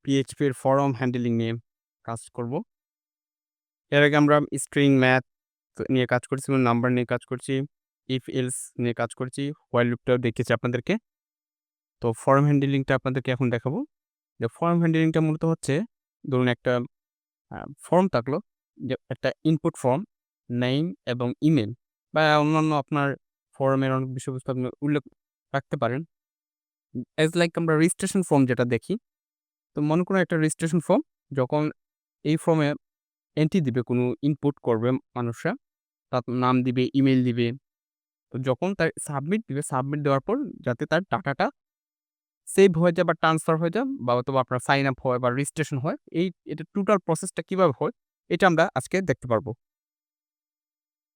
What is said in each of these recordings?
PHP এর form handling নিয়ে কাজ করব। এর আগে আমরা স্ট্রিং ম্যাথ নিয়ে কাজ করছি এবং নাম্বার নিয়ে কাজ করছি, ইফ এলস নিয়ে কাজ করছি, হোয়াইল লুপটাও দেখিয়েছি আপনাদেরকে। তো ফর্ম হ্যান্ডলিংটা আপনাদেরকে এখন দেখাবো। যে ফর্ম হ্যান্ডলিংটা মূলত হচ্ছে, ধরুন একটা ফর্ম থাকলো, যে একটা ইনপুট ফর্ম, নেম এবং ইমেল বা অন্যান্য আপনার ফর্মের অনেক বিষয়বস্তু আপনি উল্লেখ রাখতে পারেন। অ্যাজ লাইক আমরা রেজিস্ট্রেশন ফর্ম যেটা দেখি, তো মনে করুন একটা রেজিস্ট্রেশন ফর্ম, যখন এই ফর্মে এন্ট্রি দিবে, কোনো ইনপুট করবে মানুষরা, তার নাম দিবে, ইমেল দিবে। তো যখন তার সাবমিট দিবে, সাবমিট দেওয়ার পর যাতে তার টাকাটা সেভ হয়ে যায় বা ট্রান্সফার হয়ে যায় বা অথবা আপনার সাইন আপ হয় বা রেজিস্ট্রেশন হয়, এটা টোটাল প্রসেসটা কিভাবে হয়, এটা আমরা আজকে দেখতে পারবো।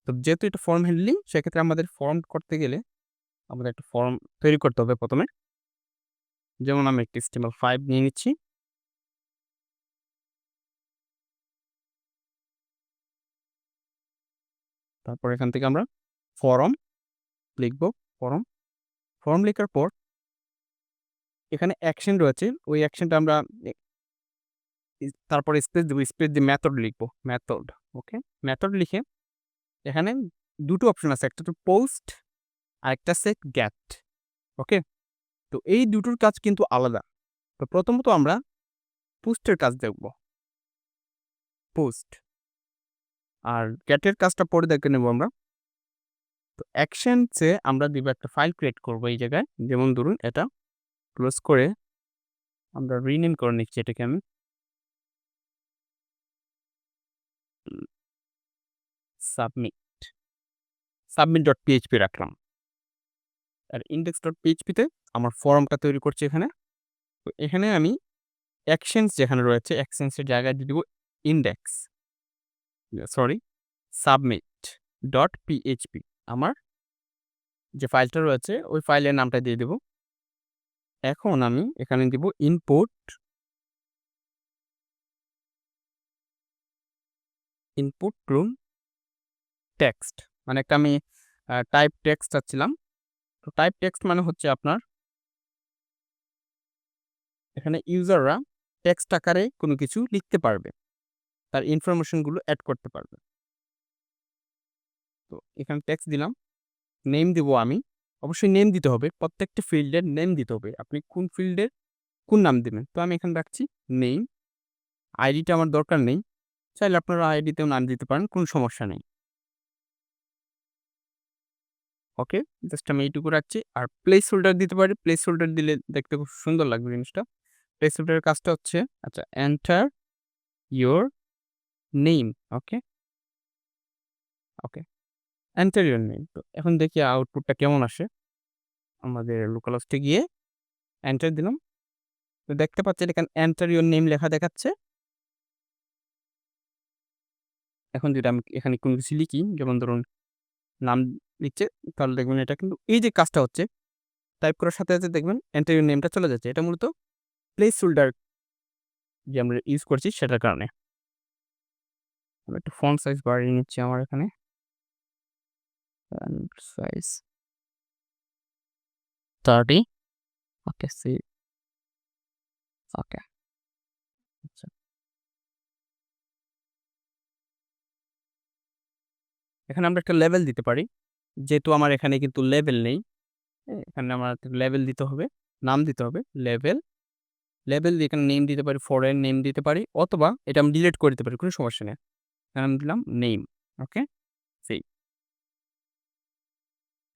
তো যেহেতু এটা ফর্ম হ্যান্ডলিং, সেক্ষেত্রে আমাদের ফর্ম করতে গেলে আমাদের একটা ফর্ম তৈরি করতে হবে প্রথমে। যেমন আমি একটা HTML5 নিয়ে নিচ্ছি। তারপর এখান থেকে আমরা ফর্ম লিখবো। ফর্ম ফর্ম লেখার পর এখানে অ্যাকশন রয়েছে, ওই অ্যাকশনটা আমরা তারপরে স্পেস দেবো, স্পেস দিয়ে মেথড লিখবো, মেথড। ওকে, মেথড লিখে এখানে দুটো অপশন আছে, একটা তো পোস্ট আর একটা সেট গেট। ওকে, তো এই দুটোর কাজ কিন্তু আলাদা। তো প্রথমত আমরা পোস্টের কাজ দেখব, পোস্ট, আর গেটের কাজটা পরে দেখে নেব আমরা। তো অ্যাকশনসে আমরা দিব একটা ফাইল ক্রিয়েট করবো এই জায়গায়, যেমন ধরুন এটা ক্লোজ করে আমরা রিনেম করে নিচ্ছি এটাকে আমি সাবমিট ডট পিএইচপি রাখলাম। আর ইন্ডেক্স ডট পিএইচপিতে আমার ফর্মটা তৈরি করছি এখানে। তো এখানে আমি অ্যাকশনস যেখানে রয়েছে, অ্যাকশনসের জায়গায় দিয়ে দিব index, sorry, submit dot PHP. আমার যে ফাইলটা রয়েছে ওই ফাইলের নামটা দিয়ে দেব। এখন আমি এখানে দিব ইনপুট রুম টেক্সট, মানে একটা আমি টাইপ টেক্সট চাচ্ছিলাম। তো টাইপ টেক্সট মানে হচ্ছে আপনার এখানে ইউজাররা টেক্সট আকারে কোনো কিছু লিখতে পারবে, তার ইনফরমেশনগুলো অ্যাড করতে পারবে। তো এখানে টেক্সট দিলাম, নেম দিব আমি, অবশ্যই নেম দিতে হবে, প্রত্যেকটা ফিল্ডের নেম দিতে হবে, আপনি কোন ফিল্ডের কোন নাম দেবেন। তো আমি এখানে রাখছি নেম। আইডিটা আমার দরকার নেই, চাইলে আপনারা আইডিতেও নাম দিতে পারেন, কোনো সমস্যা নেই। ওকে, জাস্ট আমি এইটুকু রাখছি। আর প্লেস হোল্ডার দিতে পারি, প্লেস হোল্ডার দিলে দেখতে খুব সুন্দর লাগবে জিনিসটা। প্লেস হোল্ডারের কাজটা হচ্ছে, আচ্ছা, enter your name. Okay, okay, enter your name. তো এখন দেখি আউটপুটটা কেমন আসে। আমাদের লোকাল হোস্টে গিয়ে এন্টার দিলাম, তো দেখতে পাচ্ছেন এখানে এন্টার ইয়োর নেম লেখা দেখাচ্ছে। এখন যদি আমি এখানে কোনো কিছু লিখি, যেমন ধরুন নাম লিখছে, তাহলে দেখবেন এটা কিন্তু এই যে কাজটা হচ্ছে, টাইপ করার সাথে সাথে দেখবেন এন্টার ইয়োর নেমটা চলে যাচ্ছে। এটা মূলত প্লেস হোল্ডার যে আমরা ইউজ করছি সেটার কারণে। আমি একটু ফন্ট সাইজ বাড়িয়ে নিচ্ছি আমার এখানে, সাইজ 30। ওকে, সি, ওকে, আচ্ছা। এখানে আমরা একটা লেভেল দিতে পারি, যেহেতু আমার এখানে কিন্তু লেভেল নেই। এখানে আমার লেভেল দিতে হবে, নাম দিতে হবে লেভেল। লেভেল দিয়ে এখানে নেম দিতে পারি, ফরেন নেম দিতে পারি, অথবা এটা আমি ডিলিট করে দিতে পারি, কোনো সমস্যা নেই। এখানে আমি দিলাম নেম। ওকে, সেই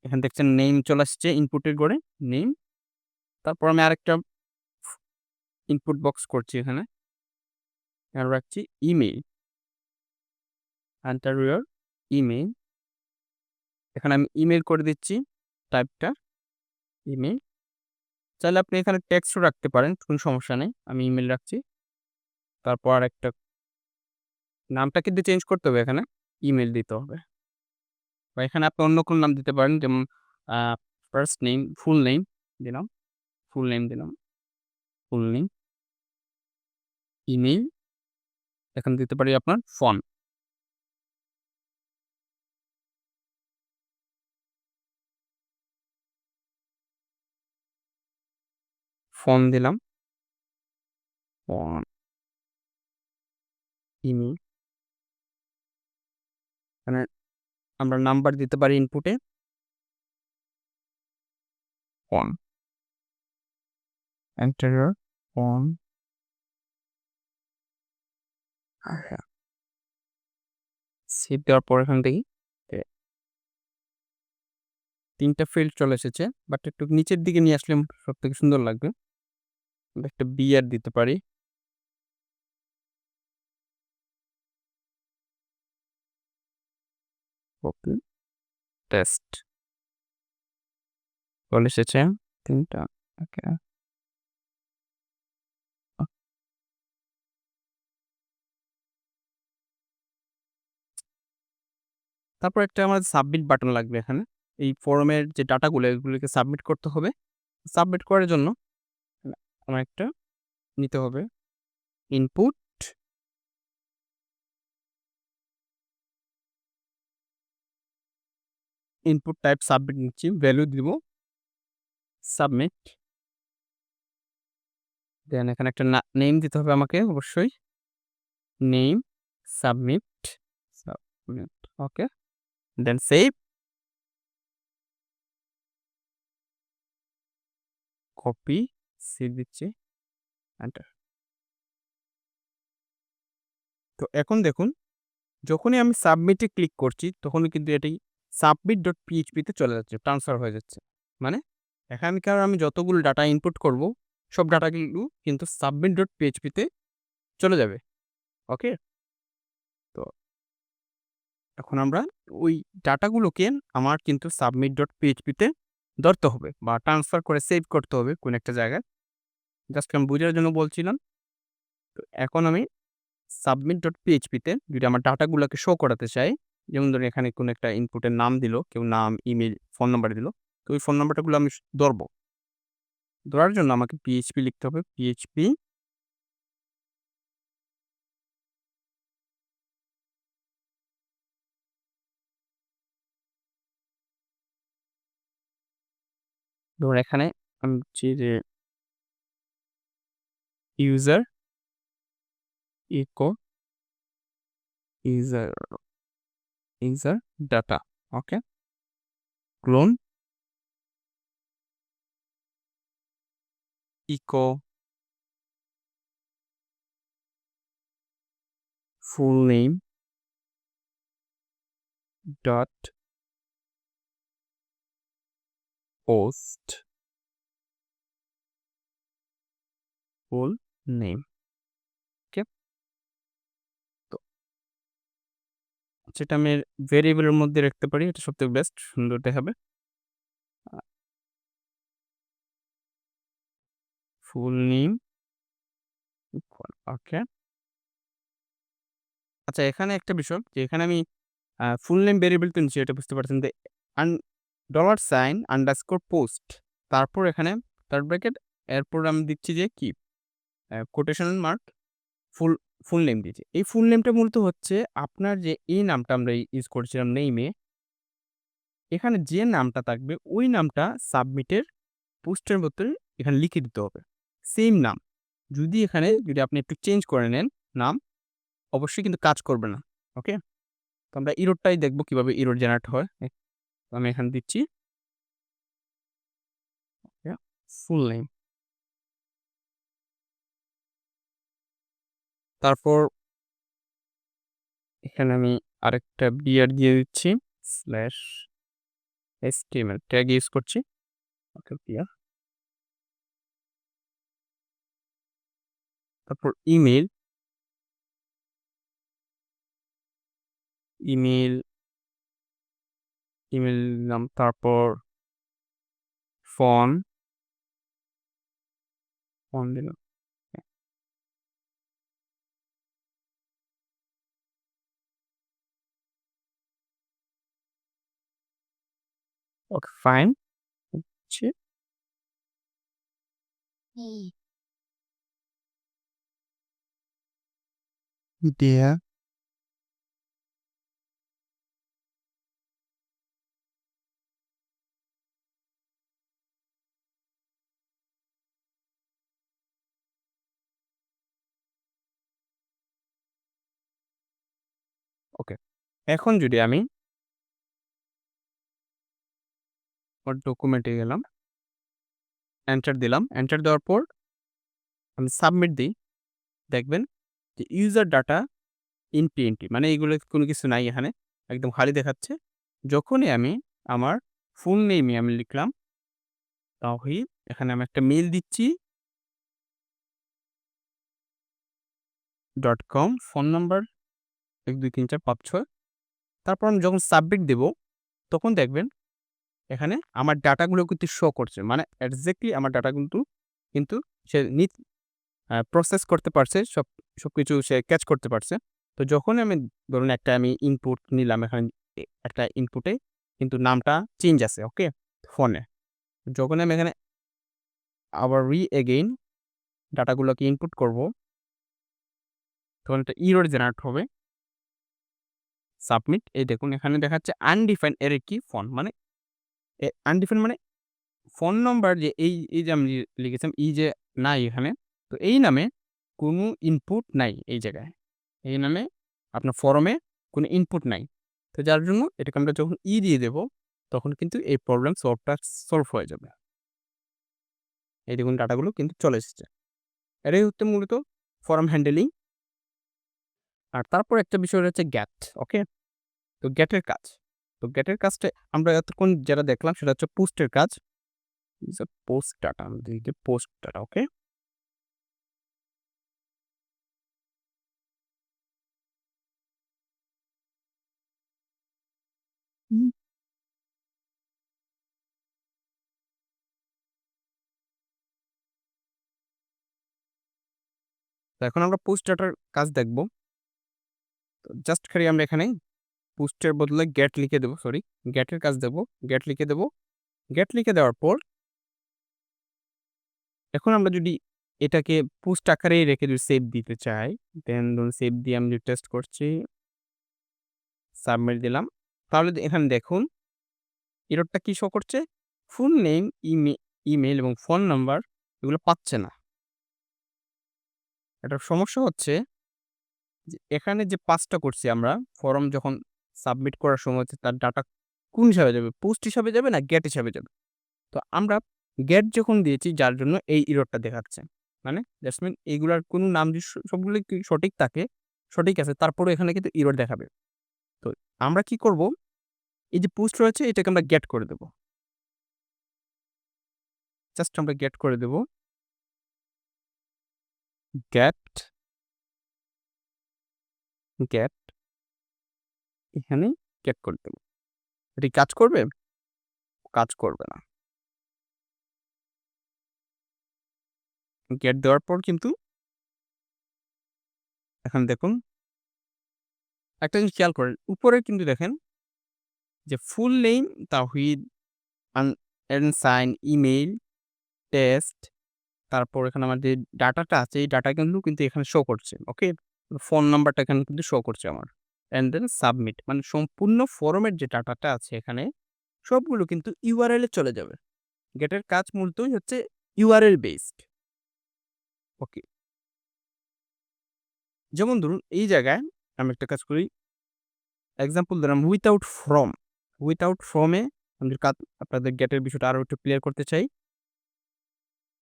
এখানে দেখছেন নেম চলে আসছে ইনপুটের ঘরে, নেম। তারপর আমি আরেকটা ইনপুট বক্স করছি এখানে, এখানে রাখছি ইমেইল, এন্টার ইয়োর ইমেইল। এখানে আমি ইমেইল করে দিচ্ছি টাইপটা, ইমেইল। চাইলে আপনি এখানে টেক্সটও রাখতে পারেন, কোনো সমস্যা নেই, আমি ইমেইল রাখছি। তারপর আরেকটা নামটা কিন্তু চেঞ্জ করতে হবে, এখানে ইমেইল দিতে হবে, বা এখানে আপনি অন্য কোনো নাম দিতে পারেন, যেমন ফার্স্ট নেম, ফুল নেম দিলাম, ফুল নেম দিলাম, ফুল নেম, ইমেইল। এখানে দিতে পারি আপনার ফোন, ফোন দিলাম। Form, email. এখানে আমরা নাম্বার দিতে পারি ইনপুটে। Form, enter your form. আচ্ছা, সেভ দেওয়ার পর এখান থেকে ৩টা ফিল্ড চলে এসেছে। বাট একটু নিচের দিকে নিয়ে আসলে সবথেকে সুন্দর লাগবে। আমরা একটা বিআর দিতে পারি। কপি, টেস্ট চলে এসেছে ৩টা। ওকে। তারপর একটা আমাদের সাবমিট বাটন লাগবে এখানে। এই ফর্মের যে ডাটাগুলো এগুলোকে সাবমিট করতে হবে। সাবমিট করার জন্য আমার একটা নিতে হবে ইনপুট, ইনপুট টাইপ সাবমিট নিচ্ছি, ভ্যালু দিব সাবমিট। দেন এখানে একটা নেম দিতে হবে আমাকে অবশ্যই। Name, submit, submit. Okay. Then save, copy, save দিচ্ছি, এন্টার। তো এখন দেখুন, যখনই আমি সাবমিটে ক্লিক করছি তখনই কিন্তু এটি submit.php তে চলে যাচ্ছে, ট্রান্সফার হয়ে যাচ্ছে। মানে এখানকার আমি যতগুলো ডাটা ইনপুট করব সব ডাটাগুলো কিন্তু submit.php তে চলে যাবে। ওকে? তো এখন আমরা ওই ডাটাগুলোকে আমার কিন্তু submit.php তে ধরতে হবে বা ট্রান্সফার করে সেভ করতে হবে কোন একটা জায়গায়। জাস্ট আমি বোঝার জন্য বলছিলাম। তো এখন আমি submit.php তে যদি আমার ডাটাগুলোকে শো করাতে চাই, যেমন ধরুন এখানে কোনো একটা ইনপুটের নাম দিল, কেউ নাম, ইমেইল, ফোন নাম্বার দিল। তো ওই ফোন নাম্বারগুলো আমি ধরবো। ধরার জন্য আমাকে PHP লিখতে হবে। PHP ধরুন এখানে আমি হচ্ছে যে user echo user user data. Okay. Clone echo full name dot post full name. Okay. তো যেটা আমি ভেরিয়েবলের মধ্যে রাখতে পারি, এটা সবথেকে বেস্ট, সুন্দর দেখাবে। Full name. ওকে। আচ্ছা, এখানে একটা বিষয় যে এখানে আমি ফুল নেম ভেরিয়েবল তো নিচ্ছি, এটা বুঝতে পারছেন যে $sign আন্ডারস্কোর পোস্ট, তারপর এখানে থার্ড ব্র্যাকেট, এরপর আমি দিচ্ছি যে কি কোটেশন মার্ক, ফুল ফুল নেম দিয়েছি। এই ফুল নেমটা মূলত হচ্ছে আপনার যে এই নামটা আমরা ইউজ করছিলাম নেইমে, এখানে যে নামটা থাকবে ওই নামটা সাবমিটের পোস্টের ভিতরে এখানে লিখে দিতে হবে। সেম নাম। যদি আপনি একটু চেঞ্জ করে নেন নাম, অবশ্যই কিন্তু কাজ করবে না। ওকে? তো আমরা এররটাই দেখব কিভাবে এরর জেনারেট হয়। তো আমি এখানে দিচ্ছি ফুল নেম। তারপর এখানে আমি আরেকটা বিআর দিয়ে দিচ্ছি স্ল্যাশ HTML ট্যাগ ইউজ করছি। ওকে, বিআর। তারপর ইমেইল, ইমেইল, ইমেইল নাম, তারপর ফোন, ফোন দিলাম। ওকে, ফাইন। হচ্ছে দেয়া ওকে। এখন যদি আমি আমার ডকুমেন্টে গেলাম, এন্টার দিলাম। এন্টার দেওয়ার পর আমি সাবমিট দিই। দেখবেন যে ইউজার ডাটা ইনপিএনটি মানে এগুলো কোনো কিছু নাই এখানে। একদম খালি দেখাচ্ছে। যখনই আমি আমার ফুল নেমই আমি লিখলাম তাওহীদ, এখানে আমি একটা মেইল দিচ্ছি .com, ফোন নাম্বার ১২৩৪৫৬। তারপর আমি যখন সাবমিট দেব, তখন দেখবেন এখানে আমার ডাটাগুলো কিন্তু শো করছে। মানে এক্সাক্টলি আমার ডাটা কিন্তু সে প্রসেস করতে পারছে। সবকিছু সে ক্যাচ করতে পারছে। তো যখনই আমি ধরুন আমি ইনপুট নিলাম এখানে একটা ইনপুটে কিন্তু নামটা চেঞ্জ আছে, ওকে? ফোনে। যখন আমি এখানে আবার এগেইন ডাটাগুলোকে ইনপুট করব, তখন একটা এরর জেনারেট হবে। সাবমিট, এই দেখুন এখানে দেখাচ্ছে আনডিফাইন্ড এরর কি ফোন মানে আনডিফাইন্ড মানে ফোন নাম্বার যে এই যে আমি লিখেছিলাম যে নাই এখানে। তো এই নামে কোনো ইনপুট নাই এই জায়গায়। এই নামে আপনার ফরমে কোনো ইনপুট নাই। তো যার জন্য এটাকে আমরা যখন দিয়ে দেব, তখন কিন্তু এই প্রবলেম সলভ হয়ে যাবে। এই দেখুন ডাটাগুলো কিন্তু চলে এসেছে। এটাই হচ্ছে মূলত ফর্ম হ্যান্ডেলিং। আর তারপর একটা বিষয় রয়েছে গেট, ওকে? তো গেটের কাজ। তো গেটের কাজটা আমরা এতক্ষণ যেটা দেখলাম সেটা হচ্ছে পোস্টের কাজ। পোস্ট ডাটা, পোস্ট ডাটা, ওকে? হুম। তো এখন আমরা পোস্ট ডাটার কাজ দেখব। তো জাস্ট খালি আমরা এখানে পোস্টের বদলে গেট লিখে দেব, সরি, গেটের কাজ দেব। গেট লিখে দেব। গেট লিখে দেওয়ার পর এখন আমরা যদি এটাকে পোস্ট আকারেই রেখে যদি সেভ দিতে চাই, দেন ধরুন সেভ দিয়ে আমি যদি টেস্ট করছি, সাবমিট দিলাম। তাহলে এখানে দেখুন এররটা কি শো করছে? ফুল নেম, ইমেইল এবং ফোন নাম্বার এগুলো পাচ্ছে না। এটার সমস্যা হচ্ছে যে এখানে যে পাসটা করছি আমরা ফর্ম যখন সাবমিট করার সময় হচ্ছে তার ডাটা কোন হিসাবে যাবে? পোস্ট হিসাবে যাবে না গেট হিসাবে যাবে? তো আমরা গেট যখন দিয়েছি যার জন্য এই এররটা দেখাচ্ছে। মানে জাস্ট মিন এগুলার কোনো নাম যদি সবগুলো কি সঠিক থাকে, সঠিক আছে তারপরেও এখানে কিন্তু এরর দেখাবে। তো আমরা কি করব? এই যে পোস্ট রয়েছে এটাকে আমরা গেট করে দেব। জাস্ট আমরা গেট করে দেব। গেট, গেট এখানে গেট করে দেব। এটা কি কাজ করবে? কাজ করবে না। গেট দেওয়ার পর কিন্তু এখন দেখুন একটা জিনিস খেয়াল করেন। উপরে কিন্তু দেখেন যে ফুল নেম তাওহীদ, আন এনসাইন, ইমেইল, টেস্ট, তারপর এখানে আমার যে ডাটাটা আছে এই ডাটা কিন্তু এখানে শো করছে। ওকে? ফোন নাম্বারটা এখানে কিন্তু শো করছে আমার। অ্যান্ড দেন সাবমিট মানে সম্পূর্ণ ফরমের যে ডাটাটা আছে এখানে সবগুলো কিন্তু ইউআরএল এ চলে যাবে। গেটের কাজ মূলতই হচ্ছে ইউআরএল বেসড। ওকে? যেমন ধরুন এই জায়গায় আমি একটা কাজ করি। এক্সাম্পল দিলাম উইথআউট ফ্রম এ আমি যদি আপনাদের গেটের বিষয়টা আরো একটু ক্লিয়ার করতে চাই।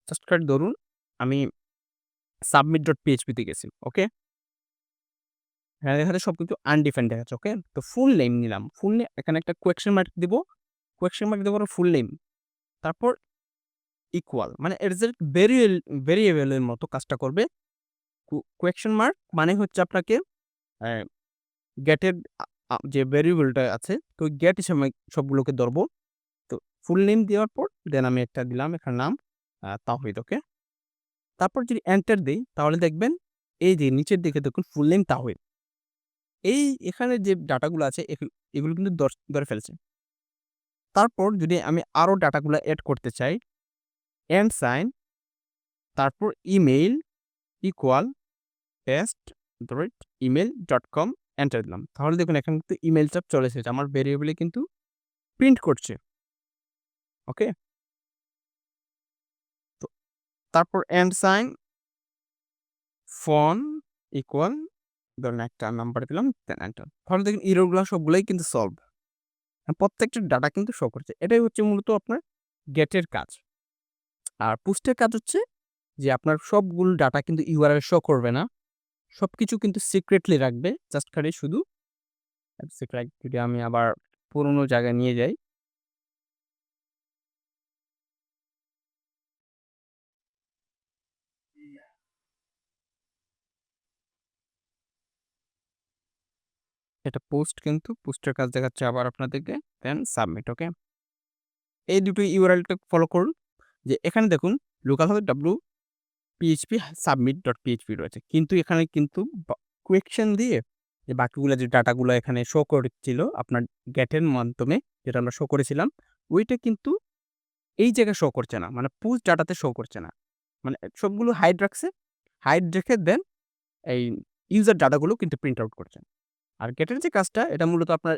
জাস্ট ধরুন আমি submit.php তে গেছি। ওকে? এখানে দেখা যাচ্ছে সব কিন্তু আনডিফাইন্ড দেখাচ্ছে। ওকে? তো ফুল নেম নিলাম। ফুল নেম এখানে একটা কোয়েশ্চেন মার্ক দিব। কোয়েশ্চেন মার্ক দেওয়ার পর ফুল নেম। তারপর ইকুয়াল মানে এর যে ভেরিয়েবল এর মতো কাজটা করবে। কোয়েশ্চেন মার্ক মানে হচ্ছে আপনাকে অ্যা গেটের আ আ যে ভেরিয়েবলটা আছে তো গেট হিসেবে সবগুলোকে ধরবো। তো ফুল নেম দেওয়ার পর দেন আমি একটা দিলাম এখানে নাম তাওহীদ। ওকে? তারপর যদি এন্টার দেই তাহলে দেখবেন এই যে নিচের দিকে দেখুন ফুল নেম তাওহীদ। এখানে যে ডাটাগুলো আছে এগুলো কিন্তু ধরে ফেলছে। তারপর যদি আমি আরো ডাটাগুলা এড করতে চাই, এন্ড সাইন, তারপর email equal test email dot com enter দিলাম। তাহলে দেখুন এখানে কিন্তু ইমেইলটা চলে এসেছে। আমার ভেরিয়েবলে কিন্তু প্রিন্ট করছে। ওকে? তো তারপর এন্ড সাইন ফোন ইকুয়াল ধরুন একটা নাম্বার দিলাম, দেন এন্টার। তাহলে দেখেন এররগুলো সবগুলাই কিন্তু সলভ। প্রত্যেকটা ডাটা কিন্তু শো করছে। এটাই হচ্ছে মূলত আপনার গেটের কাজ। আর পুস্টের কাজ হচ্ছে যে আপনার সবগুলো ডাটা কিন্তু ইউআরএল শো করবে না। সবকিছু কিন্তু সিক্রেটলি রাখবে। জাস্ট খালি শুধু যদি আমি আবার পুরোনো জায়গায় নিয়ে যাই। এটা পোস্ট কিন্তু পোস্টের কাজ দেখাচ্ছে আবার আপনাদেরকে, দেন সাবমিট। ওকে, এই দুটো ইউআরএলটা ফলো করুন। যে এখানে দেখুন লোকাল হবে PHP submit ডট PHP রয়েছে, কিন্তু এখানে কিন্তু কোয়েকশন দিয়ে যে বাকিগুলো যে ডাটাগুলো এখানে শো করছিল আপনার গেটের মাধ্যমে, যেটা আমরা শো করেছিলাম, ওইটা কিন্তু এই জায়গায় শো করছে না, মানে পুশ ডাটাতে শো করছে না, মানে সবগুলো হাইড রাখছে। হাইড রেখে দেন এই ইউজার ডাটাগুলো কিন্তু প্রিন্ট আউট করছে। আর গেটের যে কাজটা, এটা মূলত আপনার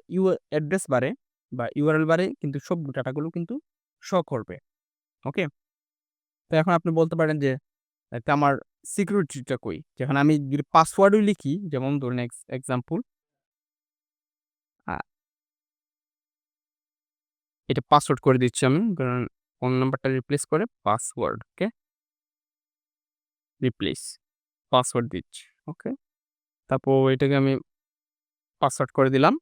অ্যাড্রেস বারে বা ইউআরএল বারে কিন্তু সব ডাটাগুলো কিন্তু শো করবে। ওকে, তো এখন আপনি বলতে পারেন যে তা আমার সিকিউরিটিটা কই? যেখানে আমি যদি পাসওয়ার্ডও লিখি, যেমন ধরুন এক্সাম্পল আ এটা পাসওয়ার্ড করে দিচ্ছি আমি। ধরুন ফোন নাম্বারটা রিপ্লেস করে পাসওয়ার্ড, ওকে? রিপ্লেস পাসওয়ার্ড দিচ্ছি। ওকে? তারপর এটাকে আমি পাসওয়ার্ড করে দিলাম।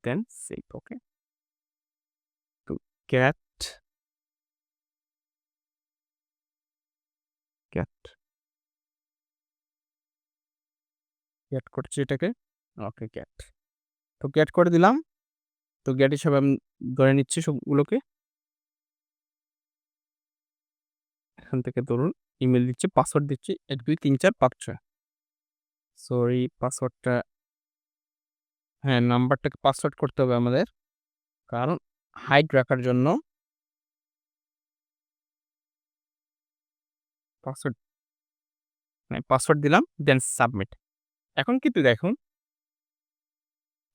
দেন সেভ। ওকে? তো গেট গেট গেট করছি এটাকে। ওকে, গেট। তো গেট করে দিলাম। তো গেট হিসাবে আমি ধরে নিচ্ছি সবগুলোকে। এখান থেকে ধরুন ইমেইল দিচ্ছি, পাসওয়ার্ড দিচ্ছি ১, ২, ৩, ৪, ৫, ৬। সরি, পাসওয়ার্ডটা, হ্যাঁ, নাম্বারটাকে পাসওয়ার্ড করতে হবে আমাদের। কারণ হাইড রাখার জন্য পাসওয়ার্ড, মানে পাসওয়ার্ড দিলাম, দেন সাবমিট। এখন কিন্তু দেখুন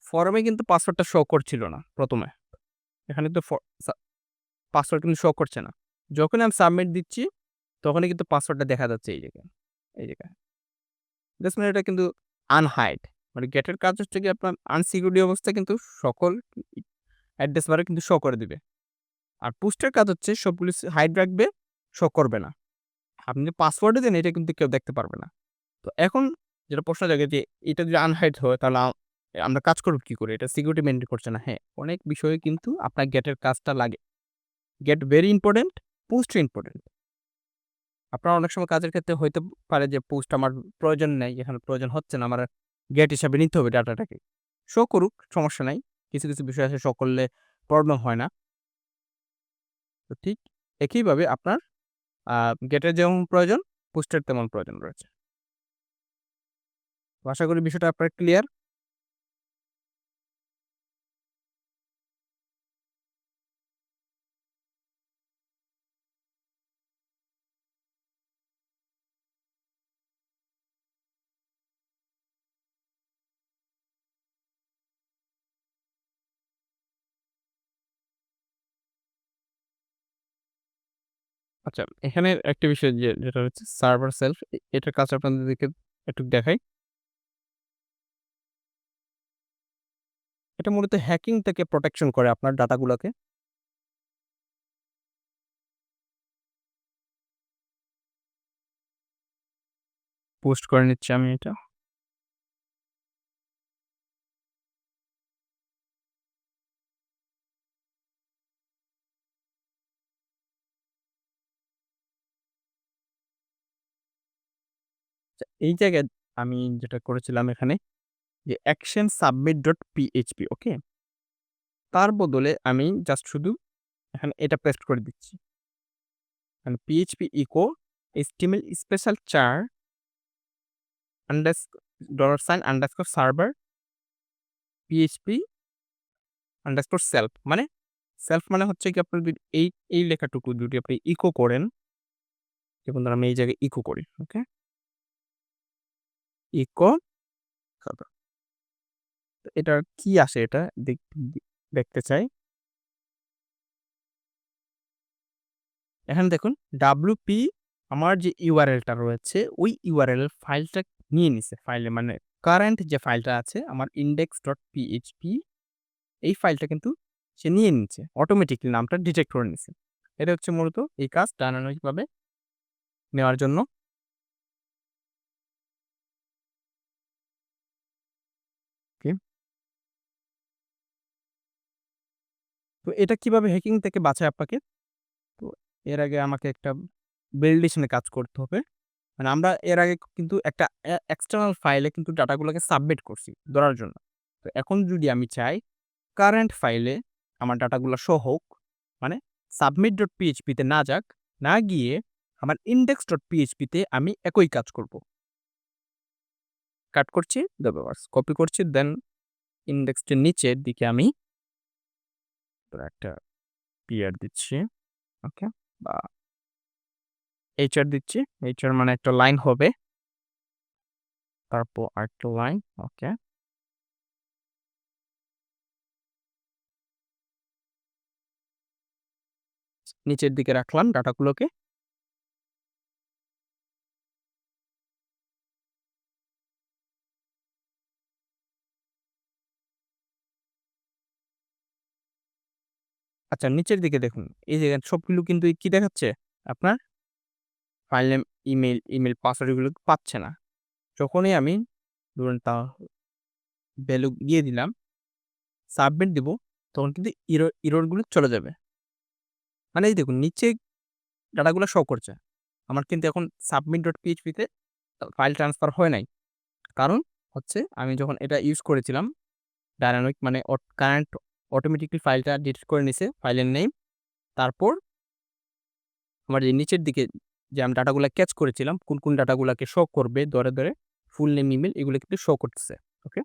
ফরমে কিন্তু পাসওয়ার্ডটা শো করছিল না ১ম এ। এখানে তো পাসওয়ার্ড কিন্তু শো করছে না। যখনই আমি সাবমিট দিচ্ছি, তখনই কিন্তু পাসওয়ার্ডটা দেখা যাচ্ছে এই জায়গায়। এই জায়গায়। জাস্ট মানে এটা কিন্তু আনহাইড। মানে গেটের কাজ হচ্ছে গিয়ে আপনার আনসিকিউরিটি অবস্থায় কিন্তু সকল অ্যাড্রেস বারে কিন্তু শো করে দিবে। আর পুস্টের কাজ হচ্ছে সবগুলো হাইড রাখবে, শো করবে না। আপনি যে পাসওয়ার্ডও দেন, এটা কিন্তু কেউ দেখতে পারবে না। তো এখন যেটা প্রশ্ন জাগে যে এটা যদি আনহাইড হয়, তাহলে আমরা কাজ করব কি করে? এটা সিকিউরিটি মেইনটেইন করছে না। হ্যাঁ, অনেক বিষয়ে কিন্তু আপনার গেটের কাজটা লাগে। Get very important, post important. আপনার অনেক সময় কাজের ক্ষেত্রে হইতে পারে যে পোস্ট আমার প্রয়োজন নেই, এখানে প্রয়োজন হচ্ছে না, আমার গেট হিসাবে নিতে হবে ডাটাটাকে। শো করুক, সমস্যা নাই। কিছু, কিছু বিষয় আছে শো করলে প্রবলেম হয় না। তো ঠিক একইভাবে আপনার আ গেটের যেমন প্রয়োজন, পোস্টের তেমন প্রয়োজন রয়েছে। তো আশা করি বিষয়টা আপনার ক্লিয়ার। আচ্ছা, এখানে একটা বিষয় যেটা হচ্ছে সার্ভার সেলফ, এটার কাজ আপনাদেরকে একটু দেখাই। এটা মূলত হ্যাকিং থেকে প্রোটেকশন করে আপনার ডাটাগুলোকে। পোস্ট করে নিচ্ছি আমি এটা। আচ্ছা, এই জায়গায় আমি যেটা করেছিলাম এখানে যে অ্যাকশন সাবমিট ডট পিএইচপি, ওকে? তার বদলে আমি জাস্ট শুধু এখানে এটা পেস্ট করে দিচ্ছি। মানে পিএইচপি ইকো HTML স্পেশাল চার আন্ডারস $_ সার্ভার পিএইচপি সেলফ, মানে সেলফ মানে হচ্ছে কি আপনার যদি এই লেখাটুকু যদি আপনি ইকো করেন, যেমন ধরেন আমি এই জায়গায় ইকো করি, ওকে? ইকো তারপর এটার কি আসে, এটা দেখতে চাই। এখানে দেখুন WP আমার যে ইউআরএল টা রয়েছে, ওই ইউআরএল ফাইলটা নিয়ে নিছে। ফাইলে মানে কারেন্ট যে ফাইলটা আছে আমার index.php এই ফাইলটা কিন্তু সে নিয়ে নিচ্ছে। অটোমেটিক্যালি নামটা ডিটেক্ট করে নিছে। এটা হচ্ছে মূলত এই কাজ ডায়নামিকভাবে নেওয়ার জন্য। ওকে। তো এটা কিভাবে হ্যাকিং থেকে বাঁচায় আপনাকে? তো এর আগে আমাকে একটা ভ্যালিডেশন এ কাজ করতে হবে। মানে আমরা এর আগে কিন্তু একটা এক্সটার্নাল ফাইলে কিন্তু ডাটাগুলোকে সাবমিট করছি ধরার জন্য। তো এখন যদি আমি চাই কারেন্ট ফাইলে আমার ডাটাগুলা শো হোক, মানে submit.php তে না যাক, না গিয়ে আমার index.php তে আমি একই কাজ করব। কাট করছি, কপি করছি, দেন ইনডেক্সটির নিচের দিকে আমি একটা পিআর দিচ্ছি, ওকে? বা এইচআর দিচ্ছি। এইচআর মানে একটা লাইন হবে, তারপর আরেকটা লাইন, ওকে? নিচের দিকে রাখলাম ডাটাগুলোকে। আচ্ছা, নিচের দিকে দেখুন। এই যে সবগুলো কিন্তু কি দেখাচ্ছে? আপনার ফাইল নেম, ইমেইল পাসওয়ার্ড এগুলো পাচ্ছে না। যখনই আমি ধরুন ভ্যালু দিয়ে দিলাম, সাবমিট দিব, তখন কিন্তু এরর গুলো চলে যাবে। মানে এই দেখুন নিচে ডাটাগুলো শো করছে। আমার কিন্তু এখন submit.php তে ফাইল ট্রান্সফার হয় নাই। কারণ হচ্ছে আমি যখন এটা ইউজ করেছিলাম ডায়নামিক মানে কারেন্ট অটোমেটিক্যালি ফাইলটা ডিলিট করে নিছে ফাইলের নেম। তারপর আমার যে নিচের দিকে যে আমি ডাটাগুলা ক্যাচ করেছিলাম, কোন ডাটাগুলাকে শো করবে ধরে ফুল নেম, ইমেইল এগুলো কিন্তু শো করতেছে। ওকে?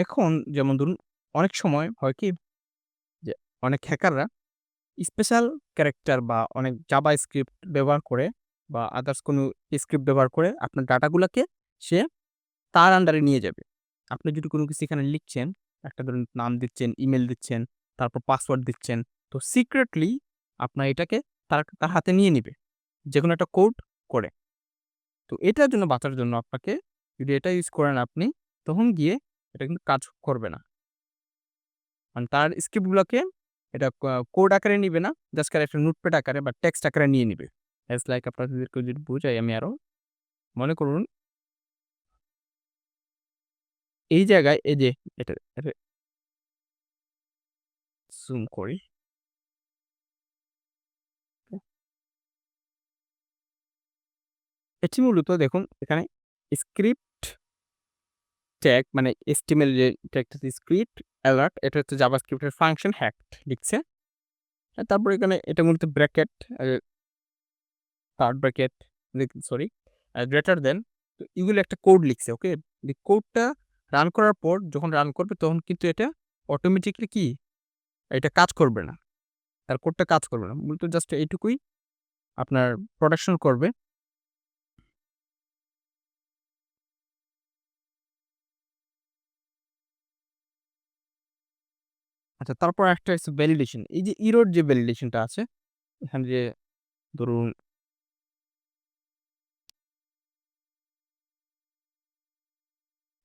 এখন যেমন ধরুন অনেক সময় হয় কি যে অনেক হ্যাকাররা স্পেশাল ক্যারেক্টার বা অনেক জাভা স্ক্রিপ্ট ব্যবহার করে বা আদার্স কোনো স্ক্রিপ্ট ব্যবহার করে আপনার ডাটাগুলাকে সে তার আন্ডারে নিয়ে যাবে। আপনি যদি কোনো কিছু এখানে লিখছেন, একটা ধরুন নাম দিচ্ছেন, ইমেইল দিচ্ছেন, তারপর পাসওয়ার্ড দিচ্ছেন। তো সিক্রেটলি আপনার এটাকে তার হাতে নিয়ে নিবে। যেকোনো একটা কোড করে। তো এটার জন্য বাঁচার জন্য আপনাকে যদি এটা ইউজ করেন আপনি, তখন গিয়ে এটা কিন্তু কাজ করবে না। মানে তার স্ক্রিপ্টগুলোকে এটা কোড আকারে নিবে না। জাস্ট একটা নোটপ্যাড আকারে বা টেক্সট আকারে নিয়ে নিবে। ইটস লাইক আপনাদেরকে যদি বুঝাই আমি আরো, মনে করুন এই জায়গায় এই যে এটা জুম করি। এটি মূলত দেখুন এখানে স্ক্রিপ্ট ট্যাগ মানে HTML যে ট্যাগটা স্ক্রিপ্ট অ্যালার্ট এটা হচ্ছে জাভাস্ক্রিপ্টের ফাংশন হ্যাকড লিখছে। তারপর এখানে এটা মূলত bracket, third bracket, sorry, greater than, তো এগুলো একটা কোড লিখছে, ওকে? এই কোডটা রান করার পর যখন রান করবে তখন কিন্তু এটা অটোমেটিক্যালি কি এটা কাজ করবে না। তার কোডটা কাজ করবে না। মূলত জাস্ট এইটুকুই আপনার প্রোটেকশন করবে। আচ্ছা, তারপর একটা হচ্ছে ভ্যালিডেশন। এই যে এরর যে ভ্যালিডেশনটা আছে, এখানে যে ধরুন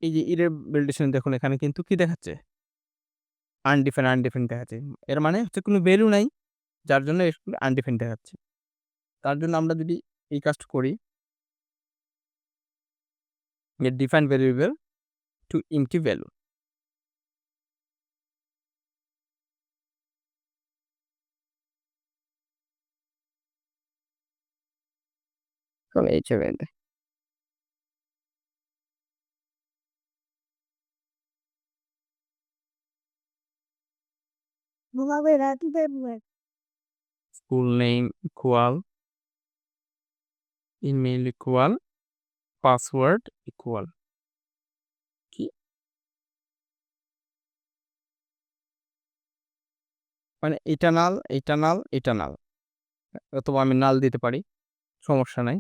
এই যে এরর ভ্যালিডেশন দেখুন এখানে কিন্তু কি দেখাচ্ছে? আনডিফাইন্ড দেখাচ্ছে। এর মানে হচ্ছে কোনো ভ্যালু নাই, যার জন্য এগুলো আনডিফাইন্ড দেখাচ্ছে। তার জন্য আমরা যদি এই কাজটা করি, get define variable to empty value। তাহলে এই হিসেবে full name equal, email equal, password equal কি? মানে ইটারনাল অথবা আমি নাল দিতে পারি, সমস্যা নাই।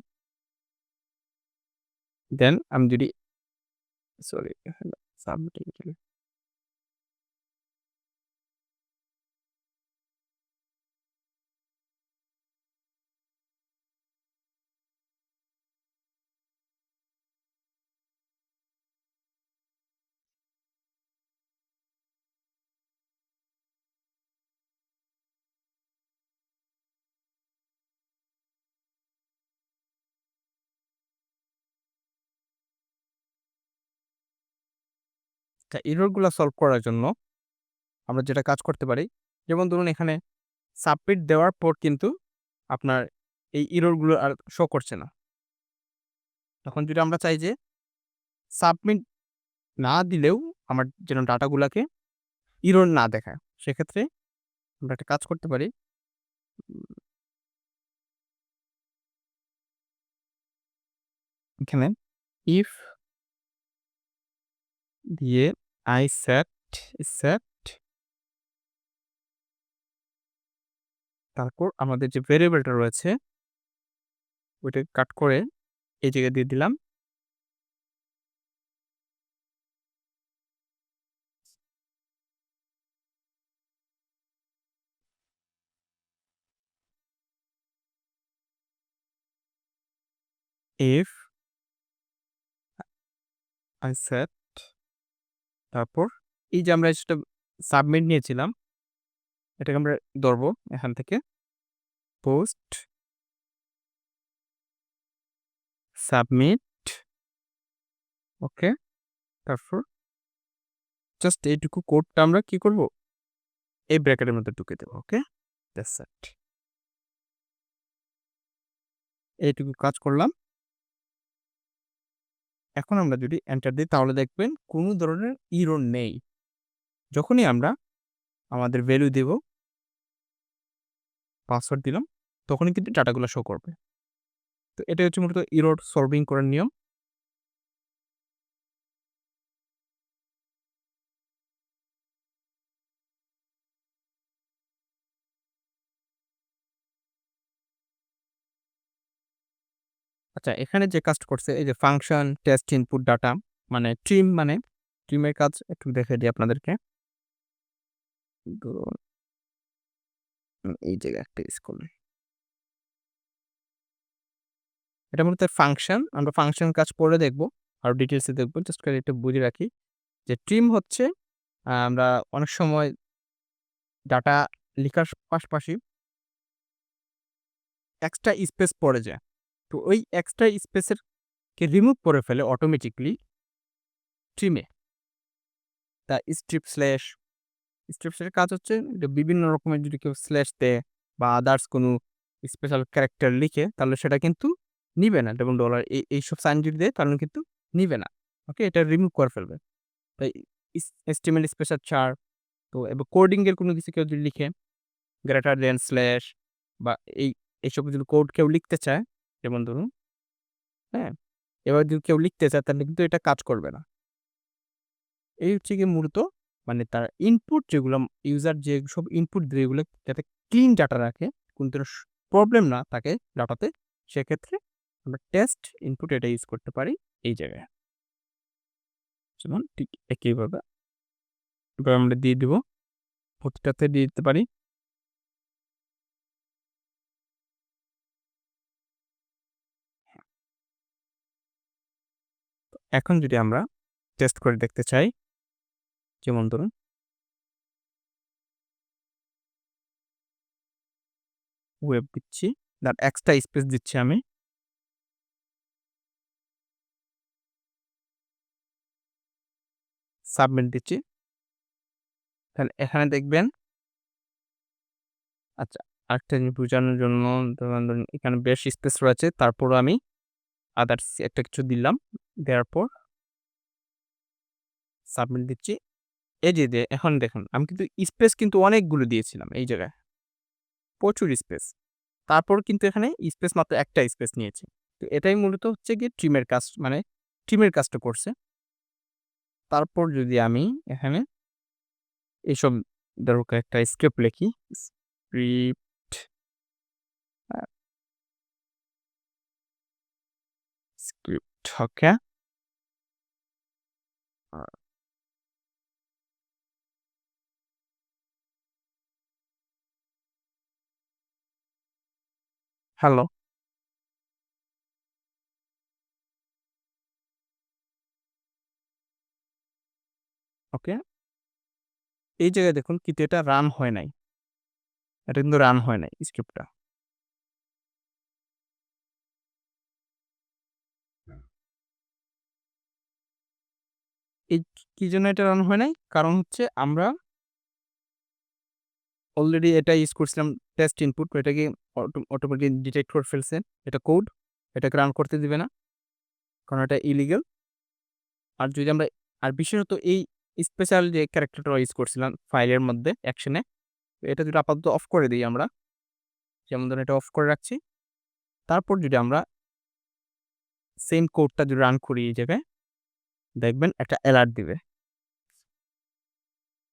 দেন আমি যদি সরি সাবমিট আচ্ছা, এররগুলা সলভ করার জন্য আমরা যেটা কাজ করতে পারি, যেমন ধরুন এখানে সাবমিট দেওয়ার পর কিন্তু আপনার এই এররগুলো আর শো করছে না। তখন যদি আমরা চাই যে সাবমিট না দিলেও আমার যেন ডাটাগুলাকে এরর না দেখায়, সেক্ষেত্রে আমরা একটা কাজ করতে পারি। এখানে ইফ দিয়ে I set তারপর আমাদের যে ভেরিয়েবলটা রয়েছে ওইটাকে কাট করে এই জায়গায় দিয়ে দিলাম। ইফ I set তারপর এই যে আমরা সেটা সাবমিট নিয়েছিলাম, এটাকে আমরা ধরবো এখান থেকে পোস্ট সাবমিট। ওকে, তারপর জাস্ট এইটুকু কোডটা আমরা কি করব, এই ব্র্যাকেটের মধ্যে ঢুকে দেবো। ওকে, দ্যাটস ইট। এইটুকু কাজ করলাম। এখন আমরা যদি এন্টার দিই তাহলে দেখবেন কোনো ধরনের এরর নেই। যখনই আমরা আমাদের ভ্যালু দেব, পাসওয়ার্ড দিলাম, তখনই কিন্তু ডাটাগুলো শো করবে। তো এটাই হচ্ছে মূলত এরর সলভিং করার নিয়ম। আচ্ছা, এখানে যে কাজটা করছে এই যে ফাংশন টেস্ট ইনপুট ডাটা মানে ট্রিমের কাজ একটু দেখে দিই আপনাদেরকে। ধরুন এই জায়গায় একটা ইউজ করলাম। এটা মূলত ফাংশন, আমরা ফাংশন কাজ পরে দেখবো, আরো ডিটেইলসে দেখবো। জাস্ট করে একটু বুঝে রাখি যে ট্রিম হচ্ছে আমরা অনেক সময় ডাটা লিখার পাশাপাশি এক্সট্রা স্পেস পড়ে যায়। তো ওই এক্সট্রা স্পেসের কে রিমুভ করে ফেলে অটোমেটিকলি ট্রিমে। তা স্ট্রিপ স্ল্যাশের কাজ হচ্ছে যে বিভিন্ন রকমের যদি কেউ স্ল্যাশ দেয় বা আদার্স কোনো স্পেশাল ক্যারেক্টার লিখে তাহলে সেটা কিন্তু নিবে না। যেমন ডলার এইসব সাইন যদি দেয় তাহলে কিন্তু নিবে না। ওকে, এটা রিমুভ করে ফেলবে। তাই HTML স্পেশাল চার তো এবার কোডিং এর কোনো কিছু কেউ যদি লিখে গ্রেটার দেন স্ল্যাশ বা এইসব যদি কোড কেউ লিখতে চায়, যেমন ধরুন হ্যাঁ, এবার যদি কেউ লিখতে চায় তাহলে কিন্তু এটা কাজ করবে না। এই হচ্ছে গিয়ে মূলত মানে তার ইনপুট যেগুলো ইউজার যেসব ইনপুট দেয় এগুলো যাতে ক্লিন ডাটা রাখে, কোনো প্রবলেম না থাকে ডাটাতে, সেক্ষেত্রে আমরা টেস্ট ইনপুট এটা ইউজ করতে পারি এই জায়গায়। যেমন ঠিক একইভাবে এবার আমরা দিয়ে দিব, প্রতিটাতে দিয়ে দিতে পারি। এখন যদি আমরা টেস্ট করে দেখতে চাই, যেমন ধরুন ওয়েব দিচ্ছি, তার এক্সট্রা স্পেস দিচ্ছি আমি, সাবমিট দিচ্ছি, তাহলে এখানে দেখবেন। আচ্ছা, আরেকটা জিনিস বোঝানোর জন্য ধরুন এখানে বেশ স্পেস রয়েছে, তারপরও আমি আদার্স একটা কিছু দিলাম, দেওয়ার পর সাবমিট দিচ্ছি। এই যে এখন দেখুন আমি কিন্তু স্পেস কিন্তু অনেকগুলো দিয়েছিলাম এই জায়গায়, প্রচুর স্পেস। তারপর কিন্তু এখানে স্পেস মাত্র একটা স্পেস নিয়েছি। তো এটাই মূলত হচ্ছে গিয়ে ট্রিমের কাজ, মানে ট্রিমের কাজটা করছে। তারপর যদি আমি এখানে এইসব ধরো একটা স্ক্রিপ্ট লিখি, স্ক্রিপ্ট স্ক্রিপ্ট ওকে, হ্যালো, ওকে। এই জায়গায় দেখুন কিন্তু এটা রান হয় নাই, এটা কিন্তু রান হয় নাই স্ক্রিপ্টটা। এই কি জন্য এটা রান হয় নাই? কারণ হচ্ছে আমরা অলরেডি এটা ইউজ করছিলাম টেস্ট ইনপুট, এটাকে অটোমেটিক ডিটেক্ট করে ফেলছে। এটা কোড, এটাকে রান করতে দিবে না। কারণ এটা ইলিগাল। আর যদি আমরা বিশেষত এই স্পেশাল যে ক্যারেক্টারটা ইউজ করছিলাম ফাইলের মধ্যে অ্যাকশনে, এটা যদি আপাতত অফ করে দিই আমরা, যেমন ধরুন এটা অফ করে রাখছি। তারপর যদি আমরা সেম কোডটা যদি রান করি এই জায়গায়, দেখবেন একটা অ্যালার্ট দিবে।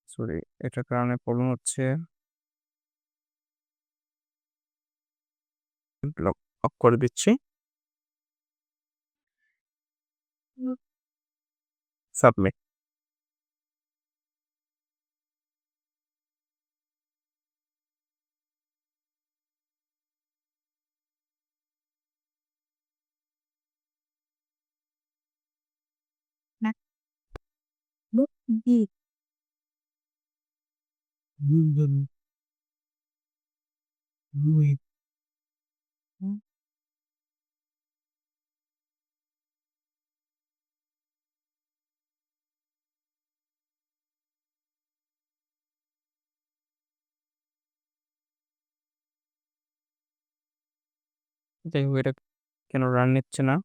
সরি, এটার কারণে প্রবলেম হচ্ছে। অফ করে দিচ্ছি। সাবমিট। যাই হোক, এটা কেন রান নিচ্ছে না?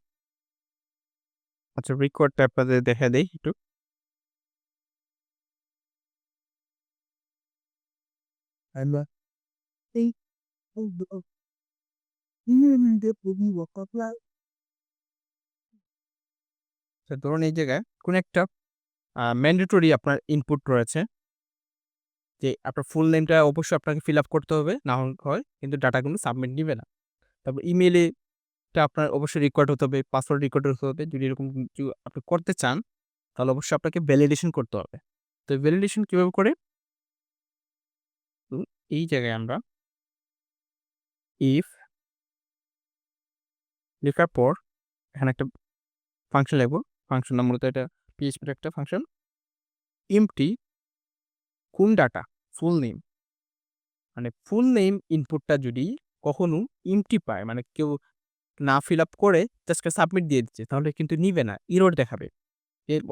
আচ্ছা, রেকর্ডটা আপনাদের দেখা দেই একটু। ধরুন এই জায়গায় কোন একটা ম্যান্ডেটরি আপনার ইনপুট রয়েছে, যে আপনার ফুল নেমটা অবশ্যই আপনাকে ফিল আপ করতে হবে, না হয় কিন্তু ডাটাগুলো সাবমিট নিবে না। তারপর ইমেইলে টা আপনার অবশ্যই রেকর্ড হতে হবে, পাসওয়ার্ড রেকর্ড হতে হবে। যদি এরকম কিছু আপনি করতে চান, তাহলে অবশ্যই আপনাকে ভ্যালিডেশন করতে হবে। তো ভ্যালিডেশন কিভাবে করে? তো এই জায়গায় আমরা ইফ লেখার পর এখানে একটা ফাংশন লিখব। ফাংশন মূলত এটা PHP-র একটা ফাংশন। এমপ্টি কোন ডাটা? Full name. মানে ফুল নেম ইনপুটটা যদি কখনো এমপ্টি পায়, মানে কেউ না ফিল আপ করে জাস্ট সাবমিট দিয়ে দিচ্ছে, তাহলে কিন্তু নিবে না, এরর দেখাবে।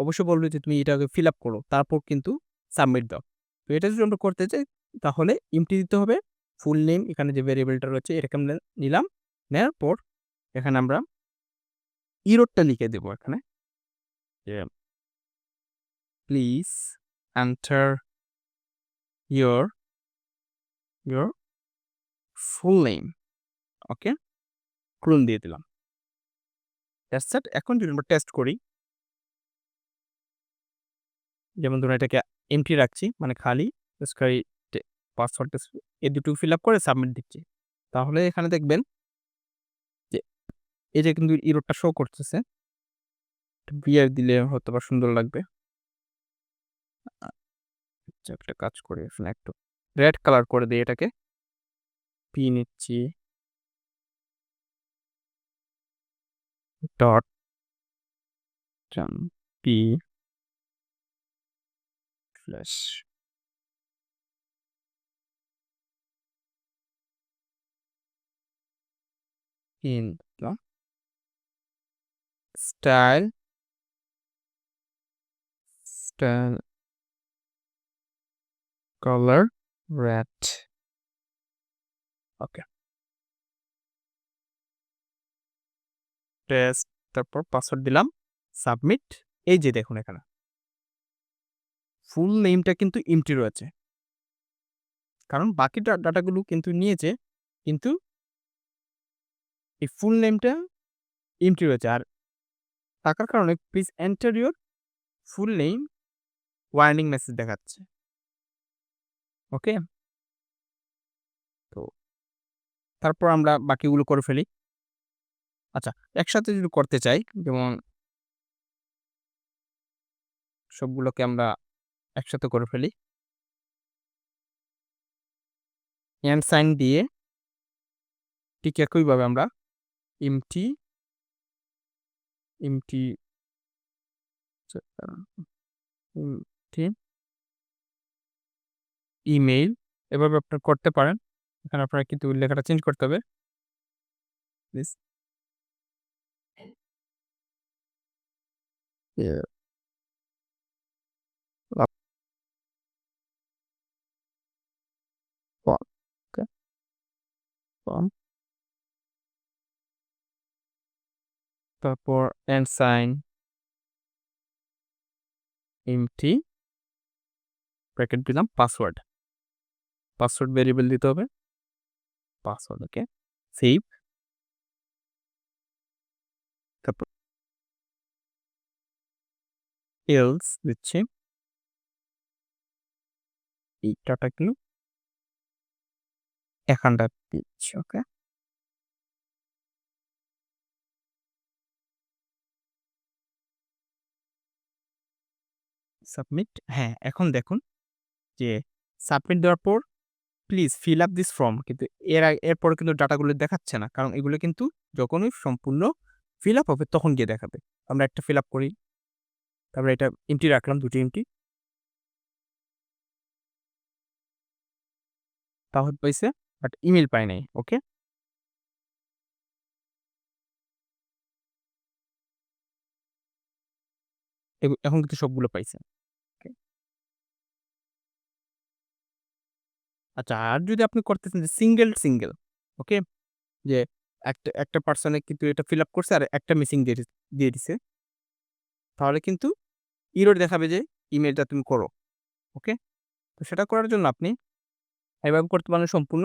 অবশ্যই বলবে যে তুমি এটাকে ফিল আপ করো, তারপর কিন্তু সাবমিট দাও। তো এটা যদি আমরা করতে চাই, তাহলে এমপ্টি দিতে হবে। ফুল নেম এখানে যে ভেরিয়েবলটা রয়েছে এটাকে আমরা নিলাম। নেওয়ার পর এখানে আমরা এররটা লিখে দেব এখানে, যে please enter your your full name. Okay, clone দিয়ে দিলাম। That's it. এখন যদি আমরা টেস্ট করি, যেমন ধরুন এটাকে এমপ্টি রাখছি, মানে খালি, জাস্ট খালি পাসওয়ার্ড এই দুটো ফিল আপ করে সাবমিট দিচ্ছি, তাহলে এখানে দেখবেন যে এই যে কিন্তু এররটা শো করতেছে। বিয়ার দিলে হয়তোবা সুন্দর লাগবে। আচ্ছা, একটা কাজ করি, এখানে একটু রেড কালার করে দিই এটাকে। পি নিচ্ছি, dot P flash in style style colour red. Okay, test, তারপর পাসওয়ার্ড দিলাম, সাবমিট। এই যে দেখুন এখানে ফুল নেমটা কিন্তু এমটি রয়েছে, কারণ বাকি ডাটাগুলো কিন্তু নিয়েছে, কিন্তু এই ফুল নেমটা এমটি রয়েছে। আর থাকার কারণে please enter your full name warning message দেখাচ্ছে। ওকে, তো তারপর আমরা বাকিগুলো করে ফেলি। আচ্ছা, একসাথে যদি করতে চাই, যেমন সবগুলোকে আমরা একসাথে করে ফেলি। এন্ড সাইন দিয়ে ঠিক একইভাবে আমরা এমটি এমটি এমটি ইমেইল এভাবে আপনারা করতে পারেন। এখানে আপনারা কিন্তু লেখাটা চেঞ্জ করতে হবে প্লিজ। ফর্ম, তারপর এন্ড সাইন এমটি ব্র্যাকেট দিলাম, পাসওয়ার্ড ভেরিয়েবল দিতে হবে, পাসওয়ার্ড। ওকে, সেভ। তারপর এলস দিচ্ছি, এই টাটা ক্লিক এখানটা দিচ্ছি। ওকে, সাবমিট। হ্যাঁ, এখন দেখুন যে সাবমিট দেওয়ার পর please fill up this form, কিন্তু এরপরে কিন্তু ডাটাগুলো দেখাচ্ছে না, কারণ এগুলো কিন্তু যখনই সম্পূর্ণ ফিল আপ হবে তখন গিয়ে দেখাবে। আমরা একটা ফিল আপ করি, তারপরে এটা এমটি রাখলাম, দুটি এমটি, তাহলে পাইছে, বাট ইমেল পাই নাই। ওকে, এখন কিন্তু সবগুলো পাইছে। Okay? আচ্ছা, আর যদি আপনি করতেছেন যে সিঙ্গেল, ওকে, যে একটা একটা পার্সনে কিন্তু এটা ফিল আপ করছে আর একটা মিসিং দিয়ে দিছে, তাহলে কিন্তু ইরর দেখাবে যে ইমেলটা তুমি করো। ওকে, তো সেটা করার জন্য আপনি এভাবে করতে পারেন সম্পূর্ণ,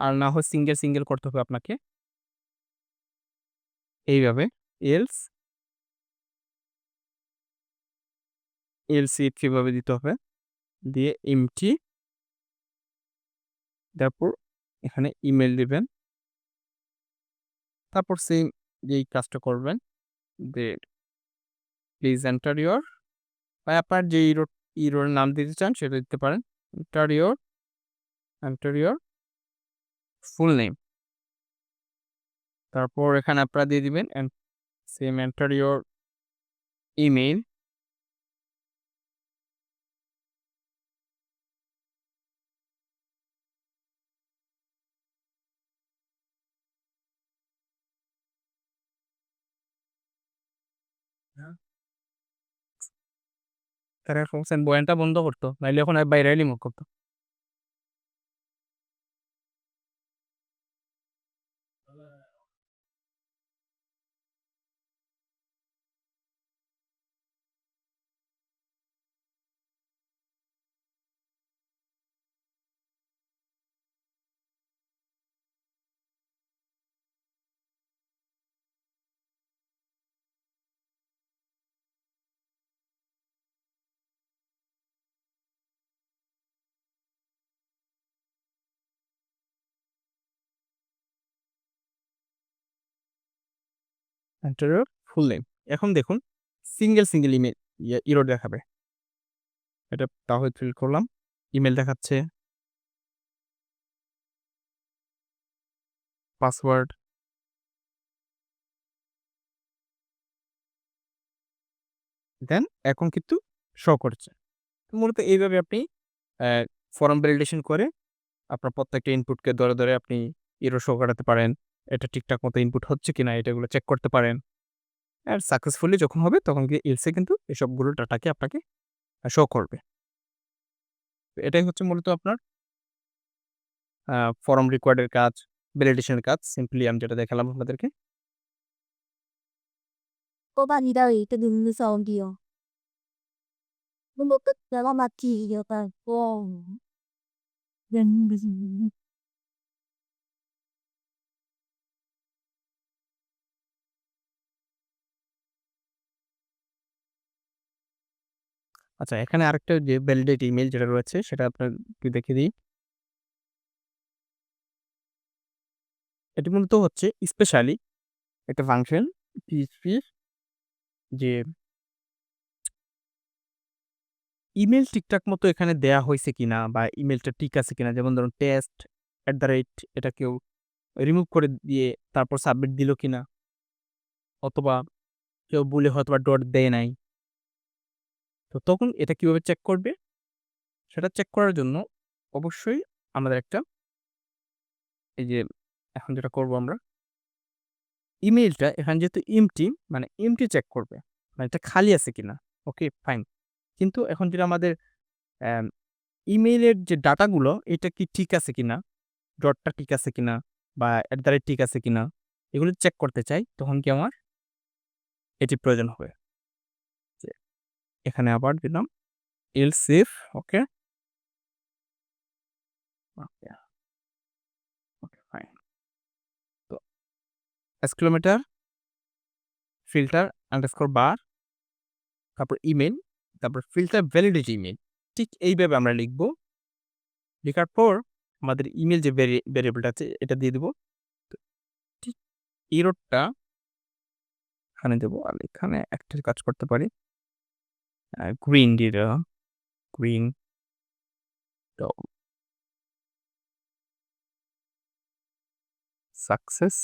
আর না হয় সিঙ্গেল করতে হবে আপনাকে এইভাবে। এলস এলসি কিভাবে দিতে হবে, দিয়ে এমটি, তারপর এখানে ইমেল দিবেন, তারপর সেম যেই কাজটা করবেন যে প্লিজ এন্টার ইউর, বা আপনার যে ইরোর নাম দিতে চান সেটা দিতে পারেন। এন্টার ইউর ফুল নেম, তারপর এখানে আপনারা দিয়ে দিবেন সেম এন্টার ইউর ইমেইল, তারা বলছেন বয়ানটা বন্ধ করতো, নাইলে এখন আর বাইরে মুখ করতো। এন্টার ইউর ফুল নেম, এখন দেখুন সিঙ্গেল ইমেল ইরোর দেখাবে। এটা তাহলে ফিল করলাম, ইমেল দেখাচ্ছে, পাসওয়ার্ড, দেন এখন কিন্তু শো করছে। মূলত এইভাবে আপনি ফর্ম ভ্যালিডেশন করে আপনার প্রত্যেকটা ইনপুটকে ধরে আপনি এরর শো করাতে পারেন। এটা ঠিকঠাক মতো ইনপুট হচ্ছে কিনা এটাগুলো চেক করতে পারেন। আর সাকসেসফুলি যখন হবে তখন গিয়ে এলসে কিন্তু এসবগুলো ডাটাকে আপনাকে শো করবে। এটাই হচ্ছে মূলত আপনার ফর্ম রিকোয়ার্ডের কাজ, ভ্যালিডেশনের কাজ। সিম্পলি আমি যেটা দেখালাম আপনাদেরকে। 뽑아니다 이때 듣는 사운드요. 뭐 끝내가 마치 이겨가고 무슨 আচ্ছা, এখানে আরেকটা যে ভ্যালিডেট ইমেইল যেটা রয়েছে সেটা আপনার একটু দেখিয়ে দিই। এটি মূলত হচ্ছে স্পেশালি একটা ফাংশন পিএইচপির, যে ইমেইল ঠিকঠাক মতো এখানে দেয়া হইছে কিনা বা ইমেইলটা ঠিক আছে কিনা, যেমন ধরুন টেস্ট@, এটা কেউ রিমুভ করে দিয়ে তারপর সাবমিট দিল কিনা, অথবা কেউ ভুলে হয়তোবা ডট দেয় নাই। তো তখন এটা কিভাবে চেক করবে? সেটা চেক করার জন্য অবশ্যই আমাদের একটা, এই যে এখন যেটা করব আমরা, ইমেইলটা এখানে যেহেতু এমটি, মানে এমটি চেক করবে, মানে এটা খালি আছে কিনা। ওকে, ফাইন। কিন্তু এখন যেটা আমাদের অ্যাম ইমেইলের যে ডাটাগুলো এটা কি ঠিক আছে কিনা, ডটটা ঠিক আছে কিনা, বা ঠিক আছে কিনা এগুলো চেক করতে চাই, তখন কি আমার এটি প্রয়োজন হবে। যে এখানে আবার দিলাম else if, okay okay okay fine. তো কিলোমিটার ফিল্টার আন্ডারস্কোর বার, তারপর ইমেল, তারপর ফিল্টার ভ্যালিডিটি ইমেল, ঠিক এইভাবে আমরা লিখবো। লেখার পর আমাদের ইমেল যে ভেরিয়েবলটা আছে এটা দিয়ে দেবো। ঠিক ইরোডটা এখানে দেবো, আর এখানে একটা কাজ করতে পারি, গ্রিন দিয়ে দেওয়া, গ্রিন সাকসেস,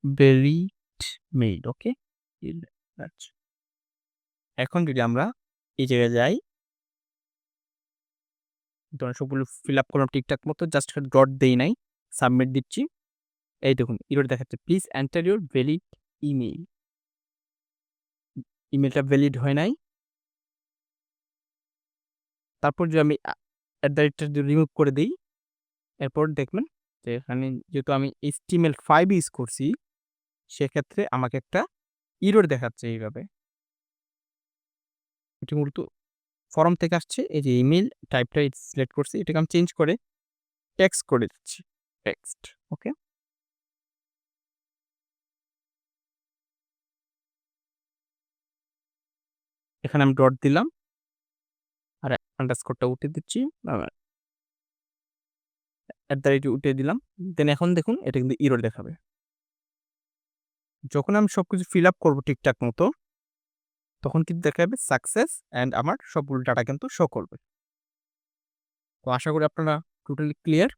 ভ্যালিড মেইল, ওকে। আচ্ছা, এখন যদি আমরা এই জায়গায় যাই, ধরেন সবগুলো ফিল আপ করলাম ঠিকঠাক মতো, জাস্ট ডট দেই নাই, সাবমিট দিচ্ছি। এই দেখুন ইরোড দেখাচ্ছে, please enter your valid email. ইমেলটা ভ্যালিড হয় নাই। তারপর যদি আমি টা যদি রিমুভ করে দিই, এরপর দেখবেন যে এখানে যেহেতু আমি HTML5 ইউজ করছি, সেক্ষেত্রে আমাকে একটা ইরোড দেখাচ্ছে এইভাবে। এটি মূলত ফর্ম থেকে আসছে। এই যে ইমেল টাইপটা সিলেক্ট করছি, এটাকে আমি চেঞ্জ করে টেক্সট করে দিচ্ছি, টেক্সট, ওকে। এখানে আমি ডট দিলাম আর আন্ডারস্কোরটা উঠিয়ে দিচ্ছি, উঠিয়ে দিলাম। দেন এখন দেখুন এটা কিন্তু ইরোড দেখাবে। যখন আমি সবকিছু ফিল আপ করবো ঠিকঠাক মতো, তখন কিন্তু দেখাবে সাকসেস অ্যান্ড আমার সবগুলো ডাটা কিন্তু শো করবে। তো আশা করি আপনারা টোটালি ক্লিয়ার।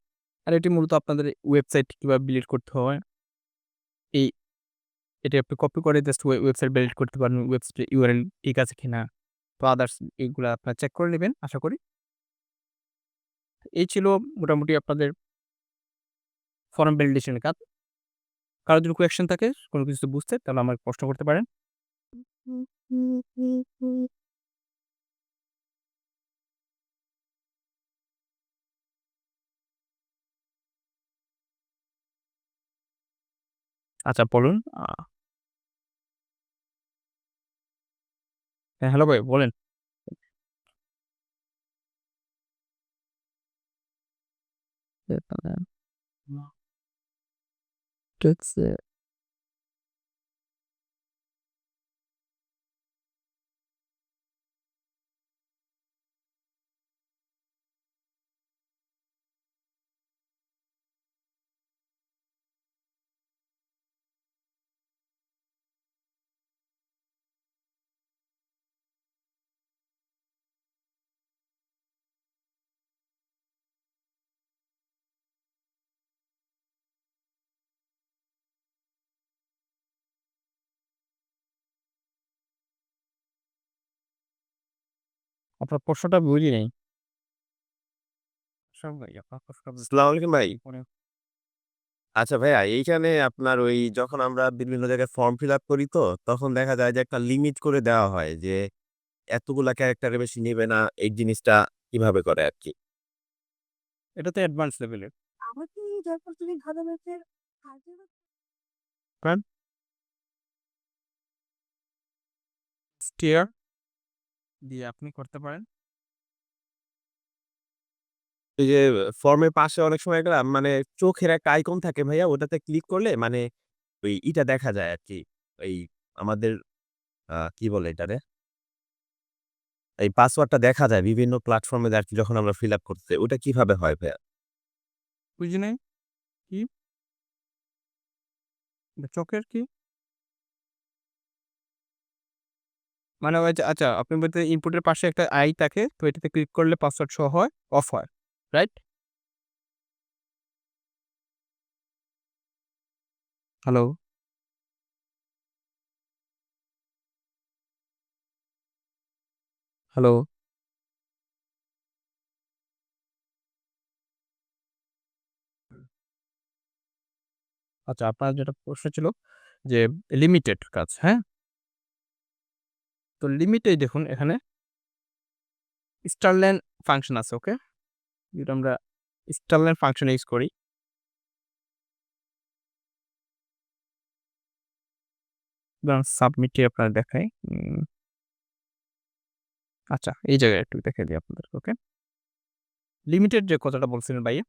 আর এটি মূলত আপনাদের ওয়েবসাইট কিভাবে বিল্ড করতে হয়, এই এটা আপনি কপি করে জাস্ট ওয়েবসাইট বিল্ড করতে পারেন, ওয়েবসাইট ইউআরএল ঠিক আছে কিনা, তো আদার্স এগুলা আপনারা চেক করে নেবেন আশা করি। এই ছিল মোটামুটি আপনাদের ফর্ম ভ্যালিডেশনের কাজ। কারো যদি কোয়েশ্চেন থাকে কোনো কিছু বুঝতে, তাহলে আমাকে প্রশ্ন করতে পারেন। আচ্ছা বলুন। হ্যাঁ, হ্যালো ভাই বলেন। আপনার প্রশ্নটা বুঝি নাই। ভাই আপনার প্রশ্নটা আসসালামু আলাইকুম ভাই। মনে আচ্ছা ভাইয়া, এইখানে আপনার ওই যখন আমরা বিভিন্ন জায়গায় ফর্ম ফিল আপ করি তো, তখন দেখা যায় যে একটা লিমিট করে দেওয়া হয় যে এতগুলা ক্যারেক্টারের বেশি নিবে না, এই জিনিসটা কিভাবে করে আরকি? এটা তো অ্যাডভান্স লেভেলের। আমাকে যখন তুমি ভালো ম্যাথের কারণ স্টেয়ার দিয়ে আপনি করতে পারেন। ওই যে ফর্মের পাশে অনেক সময় একটা মানে চোখের একটা আইকন থাকে ভাইয়া, ওটাতে ক্লিক করলে মানে ওই ইটা দেখা যায় আরকি। ওই আমাদের কি বলে এটারে? এই পাসওয়ার্ডটা দেখা যায় বিভিন্ন প্ল্যাটফর্মে আরকি যখন আমরা ফিল আপ করতে যাই। ওটা কিভাবে হয় ভাইয়া? বুঝি নাই কি? চকের কি? মানে ওই যে আচ্ছা আপনি বলতে ইনপুটের পাশে একটা আই থাকে, তো এটাতে ক্লিক করলে পাসওয়ার্ড শো হয়, অফ হয়। রাইট? হ্যালো? হ্যালো? আচ্ছা আপনার যেটা প্রশ্ন ছিল যে লিমিটেড কাজ, হ্যাঁ? তো লিমিটে দেখুন এখানে স্টারলাইন ফাংশন আছে, ওকে? যদি আমরা স্টারলাইন ফাংশন ইউজ করি, সাবমিটে আপনার দেখাই। আচ্ছা, এই জায়গায় একটু দেখে দিই আপনাদের, ওকে? লিমিটেড যে কথাটা বলছিলেন ভাইয়া,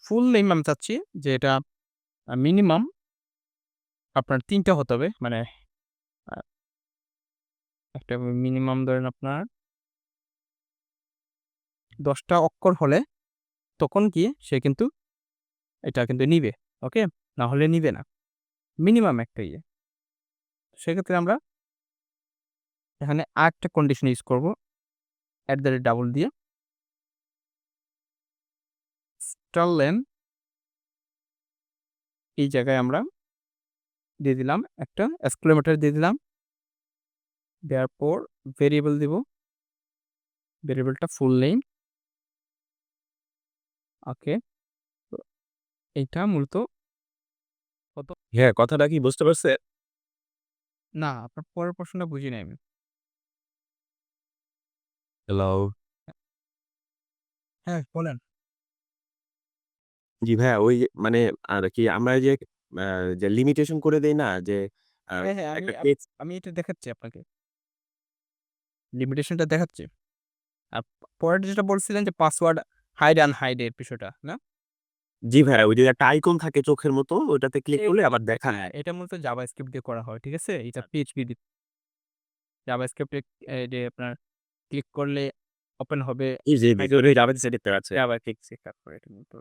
ফুল নেম আমি চাচ্ছি যে এটা মিনিমাম আপনার ৩টা হতে হবে, মানে একটা মিনিমাম ধরেন আপনার ১০টা অক্ষর হলে তখন কি সে কিন্তু এটা কিন্তু নিবে, ওকে? না হলে নিবে না, মিনিমাম একটা ইয়ে। সেক্ষেত্রে আমরা এখানে আরেকটা কন্ডিশন ইউজ করব, @ দিয়ে স্টারলাইন এই জায়গায় আমরা দিয়ে দিলাম একটা এক্সক্লেমেটর দিয়ে দিলাম, দেওয়ার পর ভেরিয়েবল দিব, ভেরিয়েবলটা ফুল নেম, ওকে? তো এইটা মূলত কত? হ্যাঁ, কথাটা কি বুঝতে পারছেন? না, আপনার পরের প্রশ্নটা বুঝি নাই আমি। হ্যালো? হ্যাঁ, বলেন। জি ভাইয়া, ওই যে মানে আর কি আমরা যে আ যে লিমিটেশন করে দেই না যে আ হ্যাঁ, হ্যাঁ, একটা টেক্সট আমি এটা দেখাচ্ছি আপনাকে। লিমিটেশনটা দেখাচ্ছি। আর পরেরটা যেটা বলছিলেন যে পাসওয়ার্ড হাইড আনহাইড এর বিষয়টা, না? জি ভাইয়া, ওই যে একটা আইকন থাকে চোখের মতো ওটাতে ক্লিক করলে এটা আবার দেখা হ্যাঁ, যায়। এটা মূলত জাভাস্ক্রিপ্ট দিয়ে করা হয়, ঠিক আছে? এটা আচ্ছা। পিএইচপি দিয়ে জাভাস্ক্রিপ্টে যে আপনার ক্লিক করলে ওপেন হবে এই যে হাইড ভিতরে যাবেন সেটিতে আছে। জাভা ফিক্সে কাজ করে এটা মূলত।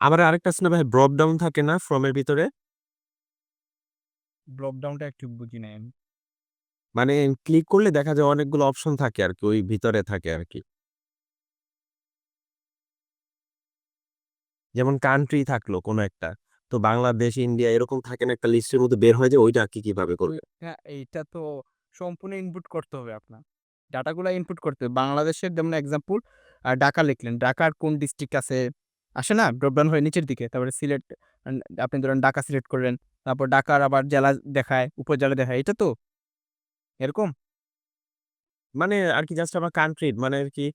আবার আরেকটা আছে না ভাই, ড্রপ ডাউন থাকে না ফর্ম এর ভিতরে? ড্রপ ডাউনটা একটু বুঝি নাই আমি। মানে ক্লিক করলে দেখা যায় অনেকগুলো অপশন থাকে আরকি, ওই ভিতরে থাকে আরকি। যেমন কান্ট্রি থাকলো কোনো একটা। তো বাংলাদেশ, ইন্ডিয়া এরকম থাকে না, একটা লিস্টের মধ্যে বের হয়ে যায়, ওইটা আরকি কিভাবে ওই করবে? হ্যাঁ, এইটা তো সম্পূর্ণ ইনপুট করতে হবে আপনার। ডাটাগুলা ইনপুট করতে হবে। বাংলাদেশের যেমন এক্সাম্পল ঢাকা লিখলেন। ঢাকার কোন ডিস্ট্রিক্ট আছে, আসে না? ড্রপ ডাউন হয়ে নিচের দিকে। তারপরে সিলেট আপনি ধরেন ঢাকা সিলেক্ট করলেন। তারপর ঢাকার আবার জেলা দেখায়, উপজেলা দেখায়। এটা তো? এরকম? মানে আরকি জাস্ট আমার কান্ট্রির মানে আরকি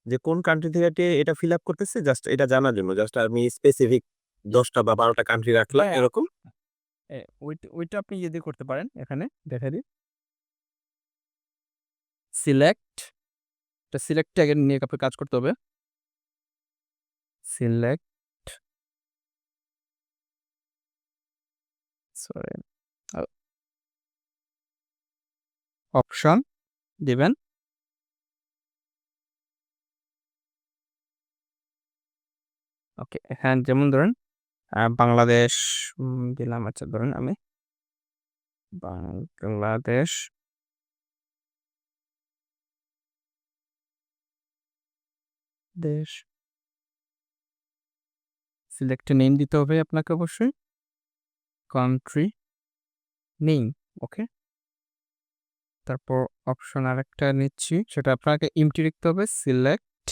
যে কোন কান্ট্রি থেকে এটা ফিল আপ করতেছে জাস্ট এটা জানার জন্য। জাস্ট আমি স্পেসিফিক ১০ টা বা ১২ টা কান্ট্রি রাখলাম হ্যাঁ, এরকম। ওইটা আপনি ইয়ে দিয়ে করতে পারেন। এখানে দেখাই দিই। সিলেক্ট, সিলেক্ট ট্যাগ নিয়ে আপনার কাজ করতে হবে। সিলেক্ট সরি আ অপশন দিবেন। ওকে, হ্যাঁ, যেমন ধরেন বাংলাদেশ দিলাম। আচ্ছা, ধরেন আমি বাংলাদেশ দেশ সিলেক্ট নেম দিতে হবে আপনাকে অবশ্যই। কান্ট্রি নেম, ওকে? তারপর অপশন আরেকটা নিচ্ছি, সেটা আপনাকে এমটি লিখতে হবে। সিলেক্ট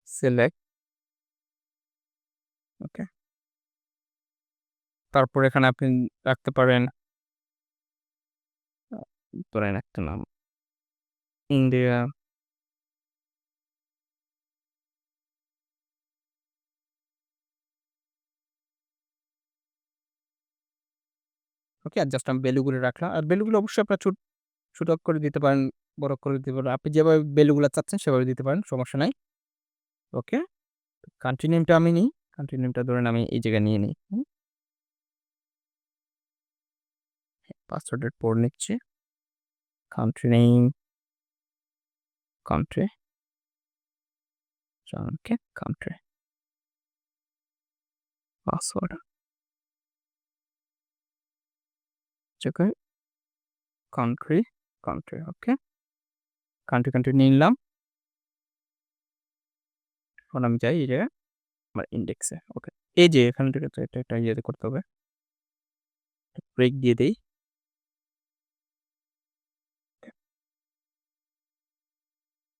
সিলেক্ট, ওকে? তারপর এখানে আপনি রাখতে পারেন আ ধরেন একটা নাম ইন্ডিয়া। ওকে, আর জাস্ট আমি ভ্যালুগুলো রাখলাম। আর ভ্যালুগুলো অবশ্যই আপনার ছোট করে দিতে পারেন, বড় করে দিতে পারেন। আপনি যেভাবে ভ্যালুগুলা চাচ্ছেন সেভাবে দিতে পারেন, সমস্যা নাই। ওকে? কান্ট্রি নেমটা আমি নিই। কান্ট্রি নেমটা ধরেন আমি এই জায়গায় নিয়ে নিই। পাসওয়ার্ডের পর নিচ্ছি। কান্ট্রি নেম, কান্ট্রি, ওকে, কান্ট্রি, পাসওয়ার্ড, ওকে, কান্ট্রি, কান্ট্রি, ওকে? কান্ট্রি নিয়ে নিলাম। এখন আমি যাই এই জায়গায় আমার ইনডেক্সে, ওকে? এই যে এখান থেকে তো এটা ইয়েতে করতে হবে। ব্রেক দিয়ে দেই।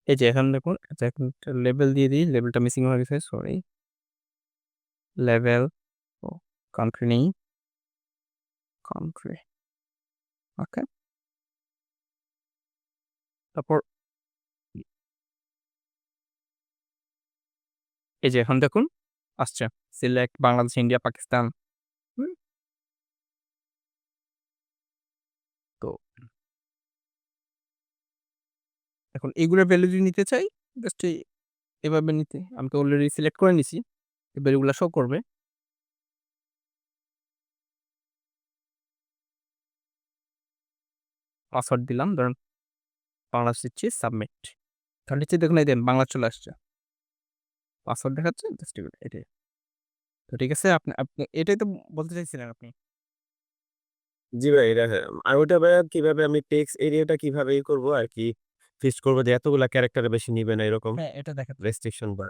এই যে এখন দেখুন, আচ্ছা এখন একটা লেবেল দিয়ে দিই, লেবেলটা মিসিং হয়ে গেছে, সরি। লেবেল ও কান্ট্রি নেই, কান্ট্রি, ওকে। তারপর এই যে এখন দেখুন আসছে, সিলেক্ট বাংলাদেশ, ইন্ডিয়া, পাকিস্তান। হুম? তো এখন এগুলোর ভ্যালু যদি নিতে চাই, জাস্ট এভাবে নিতে, আমি তো অলরেডি সিলেক্ট করে নিছি, এই ভ্যালুগুলো শো করবে। পাসওয়ার্ড দিলাম, ধরেন বাংলাদেশ দিচ্ছি, সাবমিট। তাহলে নিচে দেখুন এই দেন বাংলা চলে আসছে, পাসওয়ার্ড দেখাচ্ছে, জাস্ট এটাই। তো ঠিক আছে, আপনি আপনি এটাই তো বলতে চাইছিলেন আপনি। জি ভাই, এটা আর ওটা ভাইয়া কিভাবে আমি টেক্সট এরিয়াটা কিভাবে করবো আর কি ফিক্সড করবো যে এতগুলা ক্যারেক্টার বেশি নিবে না এরকম হ্যাঁ, এটা দেখাচ্ছে। রেস্ট্রিকশন বা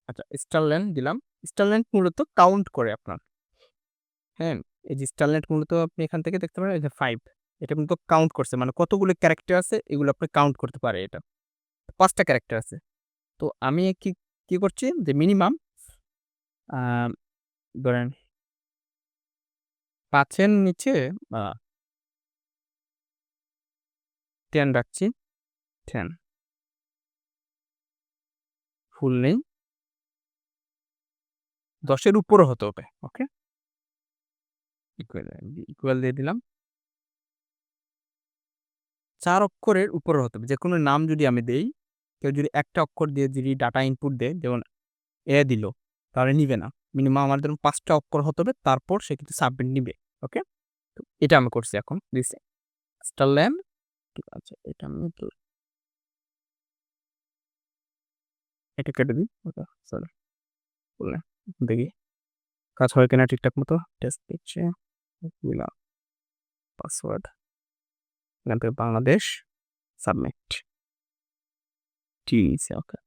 আচ্ছা, স্টারল্যান্ড দিলাম। স্টারল্যান্ড মূলত কাউন্ট করে আপনার, হ্যাঁ। এই যে স্টারল্যান্ড মূলত আপনি এখান থেকে দেখতে পারেন, এই যে 5, এটা কিন্তু কাউন্ট করছে, মানে কতগুলো ক্যারেক্টার আছে এগুলো আপনি কাউন্ট করতে পারে এটা। 5টা ক্যারেক্টার আছে। তো আমি কি কি করছি যে মিনিমাম ধরেন 5-এর নিচে 10 রাখছি, 10 ফুল নেই, 10-এর উপরও হতে হবে, ওকে। ইকুয়াল ইকুয়াল দিয়ে দিলাম। 4 অক্ষরের উপরে হতে হবে। যেকোনো নাম যদি আমি দেই, কেউ যদি একটা অক্ষর দিয়ে যদি ডাটা ইনপুট দেয়, যেমন দিল, তাহলে নিবে না। মিনিমাম আমার ধরুন 5টা অক্ষর হতে হবে, তারপর সে কিন্তু সাবমিট নিবে, ওকে। তো এটা আমি করছি এখন দিছি স্টারল্যান্ড। আচ্ছা, এটা আমি তো এটা কেটে দিই, ওকে, সরি, বললাম। দেখি কাজ হয় কিনা ঠিকঠাক মতো, টেস্ট দিচ্ছে, পাসওয়ার্ড, এখান থেকে বাংলাদেশ, সাবমিট, ঠিক আছে, ওকে।